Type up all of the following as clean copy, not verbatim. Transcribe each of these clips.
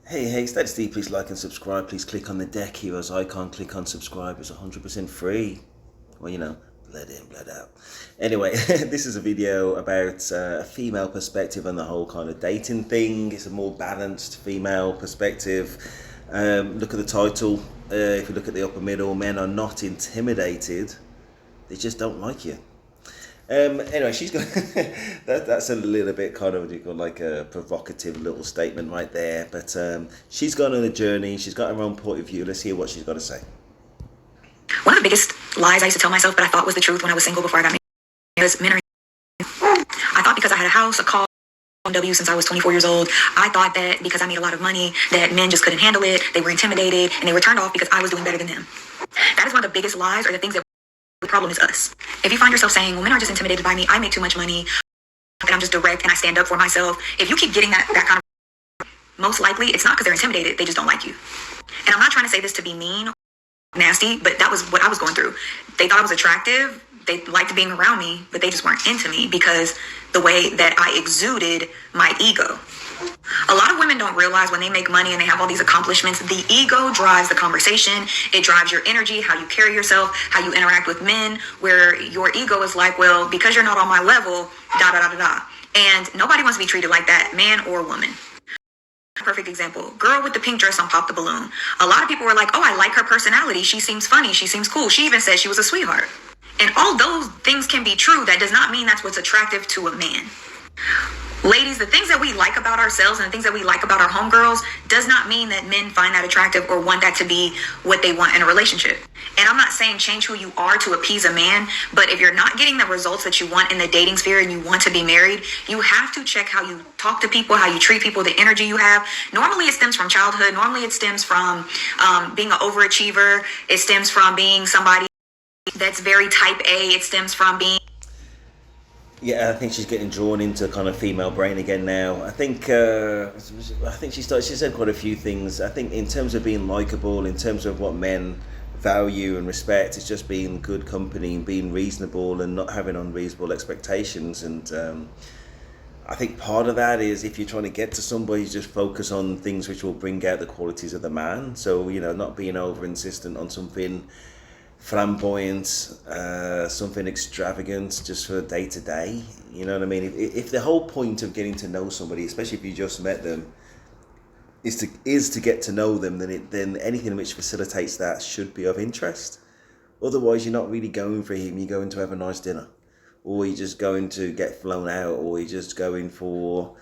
Hey, Steady Steve, please like and subscribe. Please click on the Deck Heroes icon. Click on subscribe. It's 100% free. Well, blood in, blood out. Anyway, this is a video about a female perspective on the whole kind of dating thing. It's a more balanced female perspective. Look at the title. If you look at the upper middle, men are not intimidated. They just don't like you. Anyway, she's got that's a little bit kind of what you call like a provocative little statement right there. But she's gone on a journey. She's got her own point of view. Let's hear what she's got to say. One of the biggest lies I used to tell myself, but I thought was the truth when I was single before I got married, was men are. I thought because I had a house, a car, W since I was 24 years old, I thought that because I made a lot of money, that men just couldn't handle it. They were intimidated and they were turned off because I was doing better than them. That is one of the biggest lies, or the things that the problem is us. If you find yourself saying, well, men are just intimidated by me, I make too much money, and I'm just direct and I stand up for myself. If you keep getting that kind of, most likely it's not because they're intimidated, they just don't like you. And I'm not trying to say this to be mean, nasty, but that was what I was going through. They thought I was attractive. They liked being around me, but they just weren't into me because the way that I exuded my ego. A lot of women don't realize when they make money and they have all these accomplishments, the ego drives the conversation. It drives your energy, how you carry yourself, how you interact with men, where your ego is like, well, because you're not on my level, da da da da da. And nobody wants to be treated like that, man or woman. Perfect example. Girl with the pink dress on Pop the Balloon. A lot of people were like, oh, I like her personality. She seems funny. She seems cool. She even said she was a sweetheart. And all those things can be true. That does not mean that's what's attractive to a man. Ladies, the things that we like about ourselves and the things that we like about our homegirls does not mean that men find that attractive or want that to be what they want in a relationship. And I'm not saying change who you are to appease a man, but if you're not getting the results that you want in the dating sphere and you want to be married, you have to check how you talk to people, how you treat people, the energy you have. Normally it stems from childhood. Normally it stems from being an overachiever. It stems from being somebody that's very type A. It stems from being... Yeah, I think she's getting drawn into kind of female brain again now. I think she said quite a few things. I think in terms of being likable, in terms of what men value and respect, it's just being good company and being reasonable and not having unreasonable expectations. And I think part of that is if you're trying to get to somebody, just focus on things which will bring out the qualities of the man. So, not being over insistent on something flamboyant, something extravagant just for day to day. You know what I mean? If the whole point of getting to know somebody, especially if you just met them, is to get to know them, then anything which facilitates that should be of interest. Otherwise, you're not really going for him. You're going to have a nice dinner, or you're just going to get flown out, or you're just going for,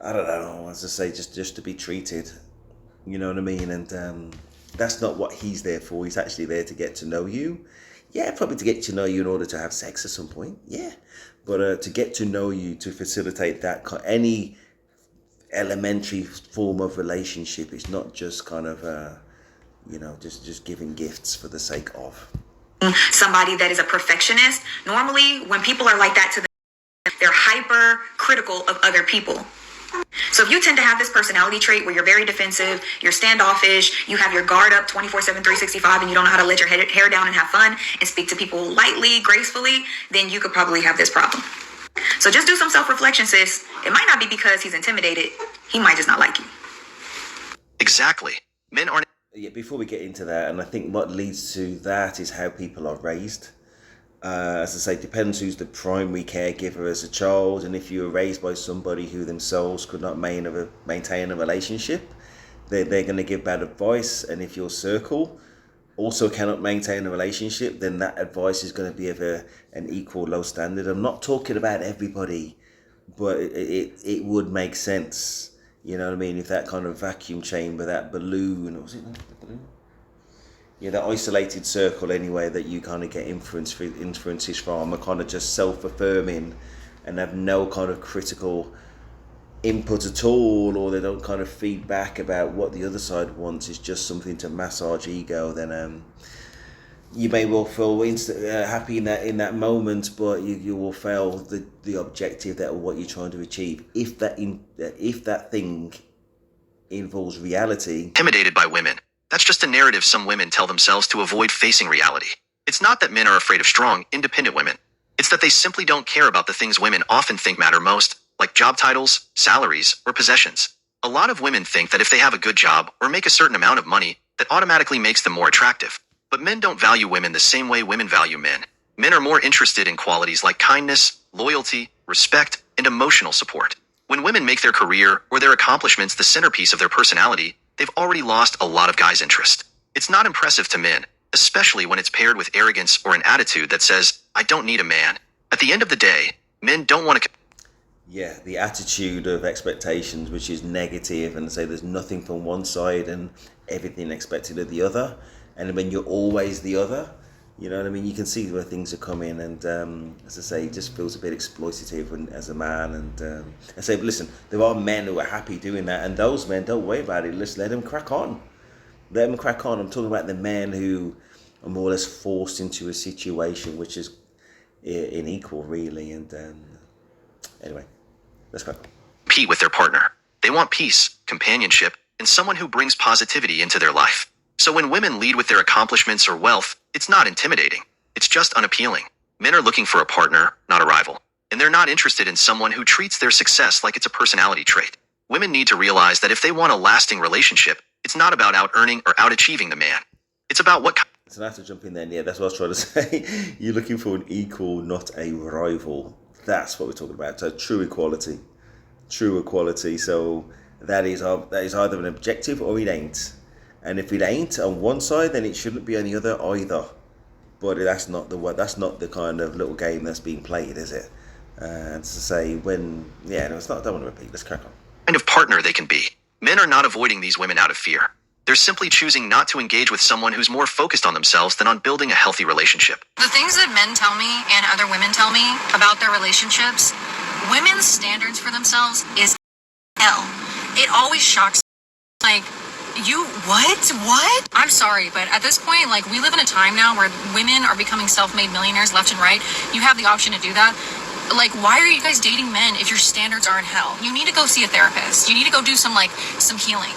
I don't know, as I say, just to be treated. You know what I mean? And that's not what he's there for. He's actually there to get to know you. Yeah, probably to get to know you in order to have sex at some point. Yeah, but to get to know you, to facilitate that any elementary form of relationship, is not just kind of just giving gifts for the sake of somebody that is a perfectionist. Normally, when people are like that to them, they're hyper critical of other people. So if you tend to have this personality trait where you're very defensive, you're standoffish, you have your guard up 24/7, 365, and you don't know how to let your hair down and have fun and speak to people lightly, gracefully, then you could probably have this problem. So just do some self-reflection, sis. It might not be because he's intimidated. He might just not like you. Exactly. Men aren't... Yeah, before we get into that, and I think what leads to that is how people are raised. As I say, it depends who's the primary caregiver as a child, and if you were raised by somebody who themselves could not maintain a relationship, they're going to give bad advice. And if your circle also cannot maintain a relationship, then that advice is going to be of an equal low standard. I'm not talking about everybody, but it would make sense. You know what I mean? If that kind of vacuum chamber, that balloon, what was it? The balloon? Yeah, that isolated circle anyway that you kind of get influences from are kind of just self-affirming and have no kind of critical input at all, or they don't kind of feed back about what the other side wants. It's just something to massage ego. Then you may well feel happy in that moment, but you will fail the objective that what you're trying to achieve. If that thing involves reality. Intimidated by women. That's just a narrative some women tell themselves to avoid facing reality. It's not that men are afraid of strong, independent women. It's that they simply don't care about the things women often think matter most, like job titles, salaries, or possessions. A lot of women think that if they have a good job or make a certain amount of money, that automatically makes them more attractive. But men don't value women the same way women value men. Men are more interested in qualities like kindness, loyalty, respect, and emotional support. When women make their career or their accomplishments the centerpiece of their personality, they've already lost a lot of guys' interest. It's not impressive to men, especially when it's paired with arrogance or an attitude that says, I don't need a man. At the end of the day, men don't want to... Yeah, the attitude of expectations, which is negative, and say there's nothing from one side and everything expected of the other. And when you're always the other, you know what I mean? You can see where things are coming, and as I say, it just feels a bit exploitative as a man. And I say, listen, there are men who are happy doing that, and those men, don't worry about it. Let's let them crack on. Let them crack on. I'm talking about the men who are more or less forced into a situation which is unequal, really. And anyway, let's crack on. Compete with their partner. They want peace, companionship, and someone who brings positivity into their life. So when women lead with their accomplishments or wealth, it's not intimidating. It's just unappealing. Men are looking for a partner, not a rival. And they're not interested in someone who treats their success like it's a personality trait. Women need to realize that if they want a lasting relationship, it's not about out-earning or out-achieving the man. It's about what... So I have to jump in there. Yeah, that's what I was trying to say. You're looking for an equal, not a rival. That's what we're talking about. So true equality. True equality. So that is either an objective or it ain't. And if it ain't on one side, then it shouldn't be on the other either. But that's not the kind of little game that's being played, is it? And to say when, yeah, no, it's not. I don't want to repeat. Let's crack on. Kind of partner they can be. Men are not avoiding these women out of fear. They're simply choosing not to engage with someone who's more focused on themselves than on building a healthy relationship. The things that men tell me and other women tell me about their relationships, women's standards for themselves is hell. It always shocks me. Like, what? I'm sorry, but at this point, like, we live in a time now where women are becoming self-made millionaires left and right. You have the option to do that. Like, why are you guys dating men if your standards are in hell? You need to go see a therapist. You need to go do some healing.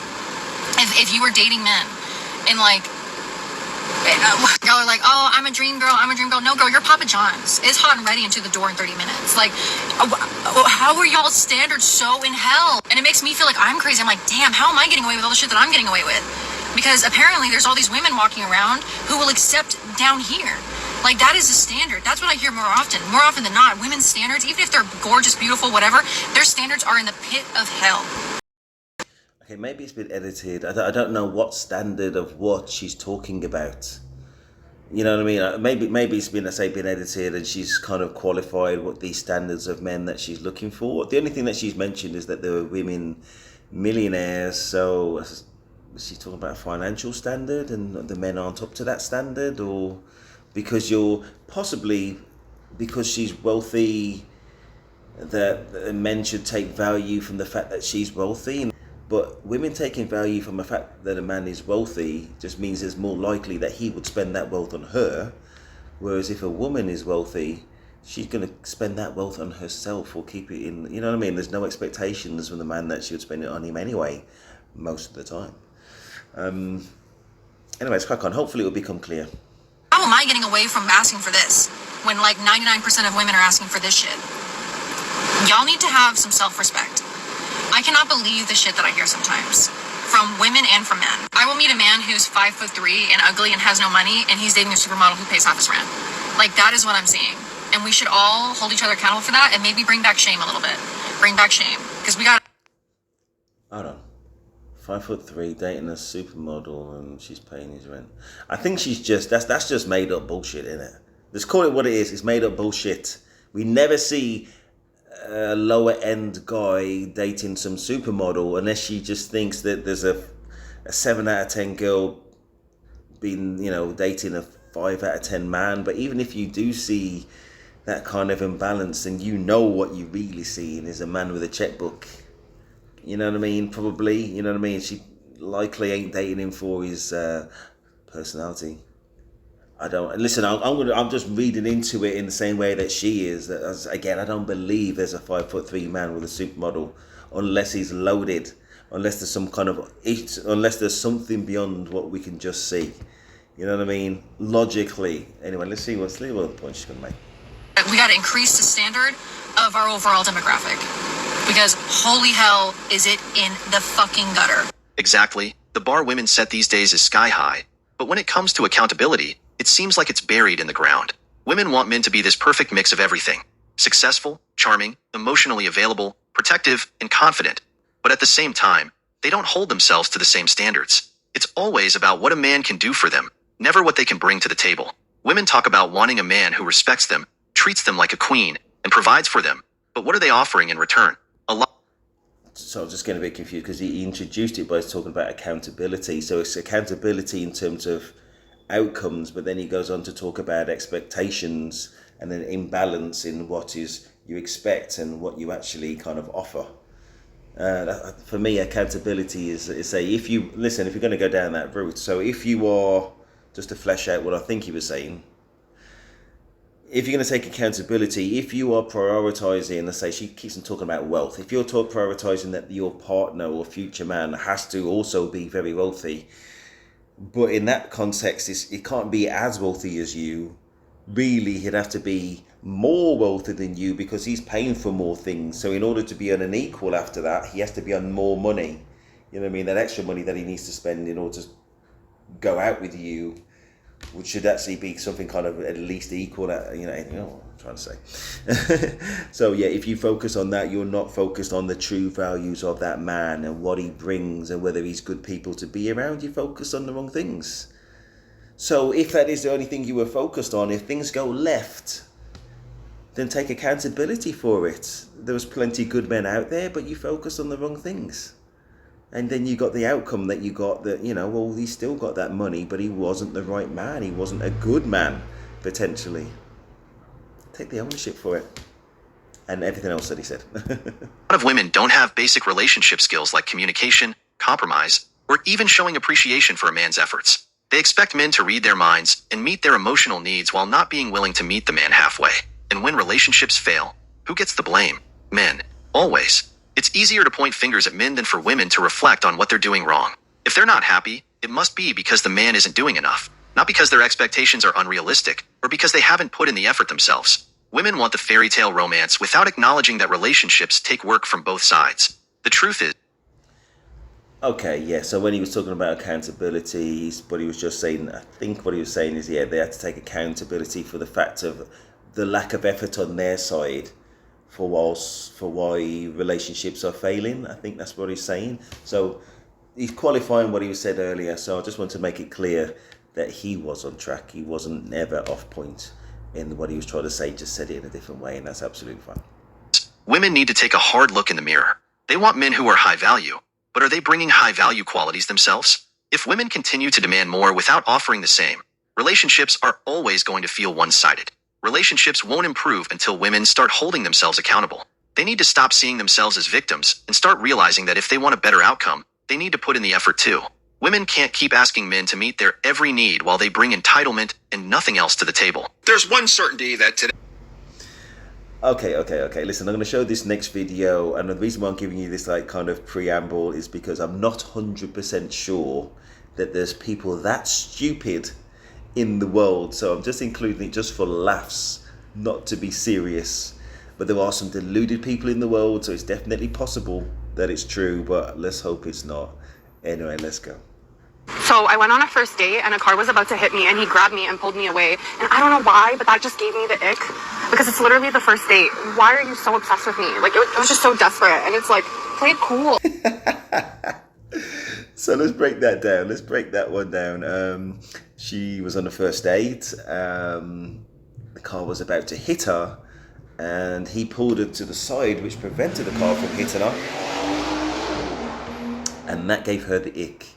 If you were dating men and y'all are like, oh, I'm a dream girl. No, girl, you're Papa John's. It's hot and ready into the door in 30 minutes. Like, how are y'all's standards so in hell? And it makes me feel like I'm crazy. I'm like, damn, how am I getting away with all the shit that I'm getting away with? Because apparently there's all these women walking around who will accept down here. Like, that is the standard. That's what I hear more often. More often than not, women's standards, even if they're gorgeous, beautiful, whatever, their standards are in the pit of hell. Okay, maybe it's been edited. I don't know what standard of what she's talking about. You know what I mean? Maybe it's been edited and she's kind of qualified what these standards of men that she's looking for. The only thing that she's mentioned is that there were women millionaires. So is she talking about a financial standard and the men aren't up to that standard? Or because she's wealthy, that men should take value from the fact that she's wealthy? But women taking value from the fact that a man is wealthy just means it's more likely that he would spend that wealth on her. Whereas if a woman is wealthy, she's going to spend that wealth on herself or keep it in, you know what I mean? There's no expectations from the man that she would spend it on him anyway, most of the time. Anyway, let's crack on. Hopefully it will become clear. How am I getting away from asking for this when 99% of women are asking for this shit? Y'all need to have some self-respect. I cannot believe the shit that I hear sometimes from women and from men. I will meet a man who's 5'3" and ugly and has no money, and he's dating a supermodel who pays half his rent. Like, that is what I'm seeing. And we should all hold each other accountable for that and maybe bring back shame a little bit. Bring back shame. Because we got... Hold on. 5'3", dating a supermodel and she's paying his rent. I think she's that's just made up bullshit, isn't it? Let's call it what it is. It's made up bullshit. We never see a lower end guy dating some supermodel unless she just thinks that there's a 7 out of 10 girl being, dating a 5 out of 10 man. But even if you do see that kind of imbalance, then what you really seeing is a man with a checkbook. You know what I mean? Probably, you know what I mean? She likely ain't dating him for his personality. I'm just reading into it in the same way that she is. Again, I don't believe there's a 5'3" man with a supermodel unless he's loaded, unless there's unless there's something beyond what we can just see. You know what I mean? Logically. Anyway, let's see what the point she's gonna make. We got to increase the standard of our overall demographic. Because holy hell is it in the fucking gutter. Exactly. The bar women set these days is sky high. But when it comes to accountability, it seems like it's buried in the ground. Women want men to be this perfect mix of everything. Successful, charming, emotionally available, protective, and confident. But at the same time, they don't hold themselves to the same standards. It's always about what a man can do for them, never what they can bring to the table. Women talk about wanting a man who respects them, treats them like a queen, and provides for them. But what are they offering in return? A lot. So I'm just getting a bit confused because he introduced it by talking about accountability. So it's accountability in terms of outcomes, but then he goes on to talk about expectations and an imbalance in what is you expect and what you actually kind of offer. For me, accountability is say, if you're going to go down that route, so if you are, just to flesh out what I think he was saying, if you're going to take accountability, if you are prioritizing, let's say she keeps on talking about wealth, if you're prioritizing that your partner or future man has to also be very wealthy, but in that context, it can't be as wealthy as you, really he'd have to be more wealthy than you because he's paying for more things. So in order to be on an equal after that, he has to be on more money. You know what I mean? That extra money that he needs to spend in order to go out with you, which should actually be something kind of at least equal, you know what I'm trying to say. So yeah, if you focus on that, you're not focused on the true values of that man and what he brings and whether he's good people to be around. You focus on the wrong things. So if that is the only thing you were focused on, if things go left, then take accountability for it. There was plenty good men out there, but you focused on the wrong things. And then you got the outcome that you got that, well, he still got that money, but he wasn't the right man. He wasn't a good man, potentially. Take the ownership for it. And everything else that he said. A lot of women don't have basic relationship skills like communication, compromise, or even showing appreciation for a man's efforts. They expect men to read their minds and meet their emotional needs while not being willing to meet the man halfway. And when relationships fail, who gets the blame? Men. Always. It's easier to point fingers at men than for women to reflect on what they're doing wrong. If they're not happy, it must be because the man isn't doing enough, not because their expectations are unrealistic, or because they haven't put in the effort themselves. Women want the fairy tale romance without acknowledging that relationships take work from both sides. The truth is... Okay, yeah, so when he was talking about accountability, what he was just saying, I think what he was saying is, yeah, they had to take accountability for the fact of the lack of effort on their side for why relationships are failing. I think that's what he's saying. So he's qualifying what he said earlier. So I just want to make it clear that he was on track. He wasn't never off point in what he was trying to say, just said it in a different way, and that's absolutely fine. Women need to take a hard look in the mirror. They want men who are high value, but are they bringing high value qualities themselves? If women continue to demand more without offering the same, relationships are always going to feel one-sided. Relationships won't improve until women start holding themselves accountable. They need to stop seeing themselves as victims and start realizing that if they want a better outcome, they need to put in the effort too. Women can't keep asking men to meet their every need while they bring entitlement and nothing else to the table. There's one certainty that today... Okay. Listen, I'm going to show this next video, and the reason why I'm giving you this kind of preamble is because I'm not 100% sure that there's people that stupid in the world. So I'm just including it just for laughs, not to be serious. But there are some deluded people in the world, so it's definitely possible that it's true, but let's hope it's not. Anyway, let's go. So I went on a first date and a car was about to hit me and he grabbed me and pulled me away. And I don't know why, but that just gave me the ick. Because it's literally the first date. Why are you so obsessed with me? Like, it was just so desperate. And it's like, play it cool. So let's break that down. Let's break that one down. She was on the first date. The car was about to hit her. And he pulled her to the side, which prevented the car from hitting her. And that gave her the ick.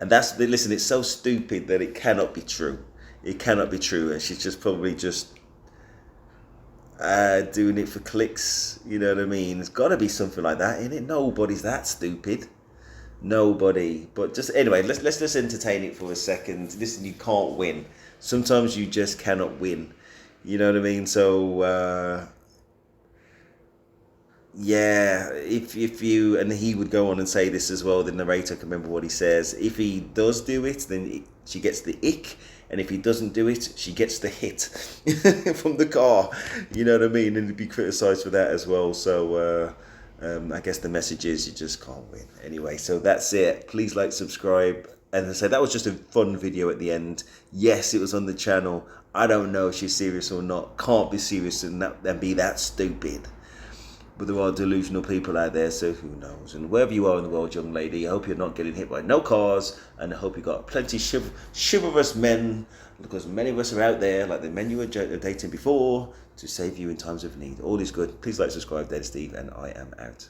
And listen, it's so stupid that it cannot be true. It cannot be true. And she's just probably just doing it for clicks. You know what I mean? It's got to be something like that, innit? Nobody's that stupid. Nobody. But just anyway, let's just entertain it for a second. Listen, you can't win. Sometimes you just cannot win. You know what I mean? So yeah, if you, and he would go on and say this as well, the narrator can remember what he says. If he does do it, then she gets the ick, and if he doesn't do it, she gets the hit from the car. You know what I mean? And he'd be criticised for that as well. So I guess the message is you just can't win. Anyway, so that's it. Please like, subscribe. And I said, that was just a fun video at the end. Yes, it was on the channel. I don't know if she's serious or not. Can't be serious and be that stupid. But there are delusional people out there, so who knows? And wherever you are in the world, young lady, I hope you're not getting hit by no cars, and I hope you got plenty chivalrous men, because many of us are out there, like the men you were dating before, to save you in times of need. All is good. Please like, subscribe, Dead Steve, and I am out.